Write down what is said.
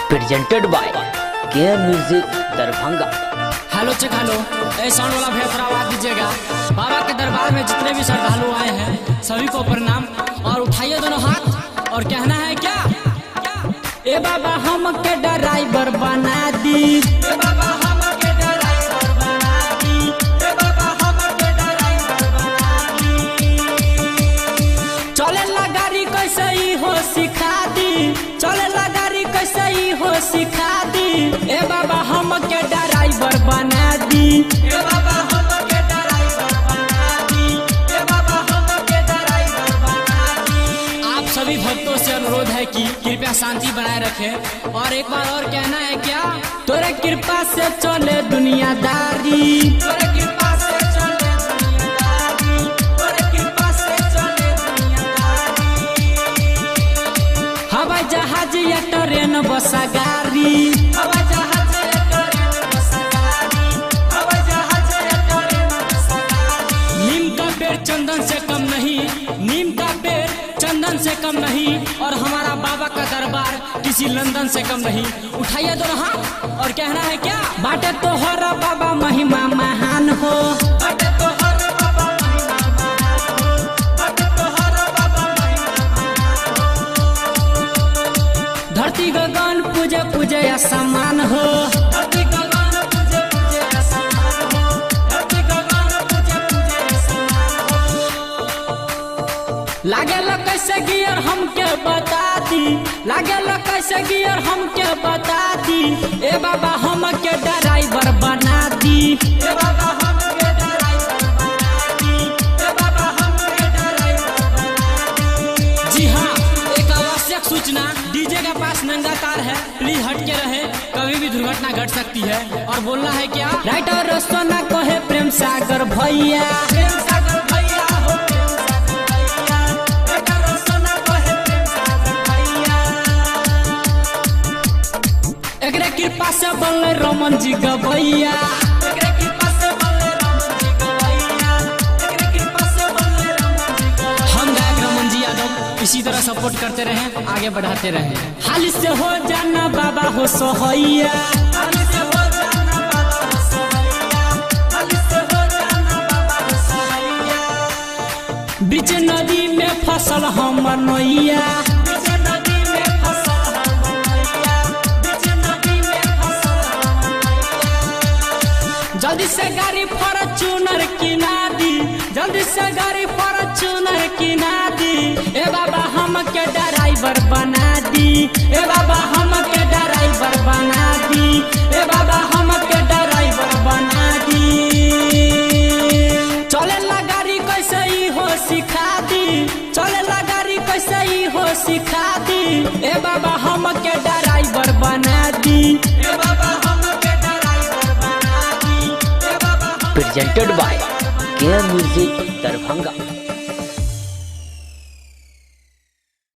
Presented by Care Music Darbhanga. Hello check hello, sound वाला भैया थोड़ा आवाज दीजिएगा। बाबा के दरबार में जितने भी श्रद्धालु आए हैं सभी को प्रणाम, और उठाइए दोनों हाथ और कहना है क्या? ए बाबा हम के ड्राइवर बना दी, ए बाबा हम के ड्राइवर बना दी, ए बाबा हम के ड्राइवर बना दी। चले ला गाड़ी कैसे ही हो सिखा दी, चले ला गाड़ी कैसे ही हो सिखा दी। ए बाबा हम के ड्राइवर बना दी, ए बाबा हम के ड्राइवर बना दी, ए बाबा हम के ड्राइवर बना दी। आप सभी भक्तों से अनुरोध है कि कृपया शांति बनाए रखें, और एक बार और कहना है क्या? तोरे कृपा से चले दुनियादारी, तोरे कृपा से चले दुनियादारी, तोरे कृपा से चले दुनियादारी। हवाई जहाज या ट्रेन बसा गाड़ी, हवाई जहाज या ट्रेन बसा गाड़ी, हवाई जहाज या ट्रेन बसा गाड़ी। नीम का पेड़ चंदन से कम नहीं, नीम का पेड़ चंदन से कम नहीं, और हमारा बाबा का दरबार किसी लंदन से कम नहीं। उठाइए दोनों हाथ और कहना है क्या? बाटे तो हर बाबा महिमा महान हो, बाटे तो हर बाबा महिमा महान हो, बाटे तो हर बाबा महिमा महान हो। धरती गगन पूजे पूजे असमान हो, धरती गगन पूजे पूजे असमान हो, धरती गगन पूजे पूजे असमान हो। लागे ला कैसे गियर हमके बता दी, लागे ला कैसे गियर हमके बता दी। ए बाबा हम के ड्राइवर बना दी, ए बाबा हम के ड्राइवर बना दी, ए बाबा हम के ड्राइवर बना दी। जी हाँ, एक आवश्यक सूचना, डीजे के पास नंगा तार है, प्लीज हट के रहे, कभी भी दुर्घटना घट सकती है। और बोलना है क्या? राइटर सोना कहे प्रेम सागर भैया, प्रेम सागर भैया हो, प्रेम सागर भैया, राइटर सोना कहे प्रेम सागर भैया। एकरे कृपा से बनले रमन जी गवैया, एकरे कृपा से बनले रमन जी गवैया, एकरे कृपा से बनले रमन जी गवैया। हम गायक रमन जी यादव इसी तरह सपोर्ट करते रहें, आगे बढ़ाते रहें। हाल से हो जाना बाबा हो सोहैया, हाल से हो जाना बाबा हो सोहैया, हाल से हो जाना बाबा हो सोहैया। बीच नदी में फसल हमर नैया, बीच नदी में फसल हमर नैया, बीच नदी में फसल हमर नैया। जल्दी से गाड़ी फॉर्च्यूनर किना दी, जल्दी से गाड़ी फॉर्च्यूनर किना दी। ए बाबा हम के ड्राइवर बना दी, ए बाबा हम के ड्राइवर बना दी, ए बाबा हम के ड्राइवर बना दी। चले ला गाड़ी कैसे ही हो सिखा दी, चले ला गाड़ी कैसे ही हो सिखा दी। ए बाबा हम के ड्राइवर बना दी, ए बाबा हम के ड्राइवर बना दी, ए बाबा। Presented by Care Music Darbhanga.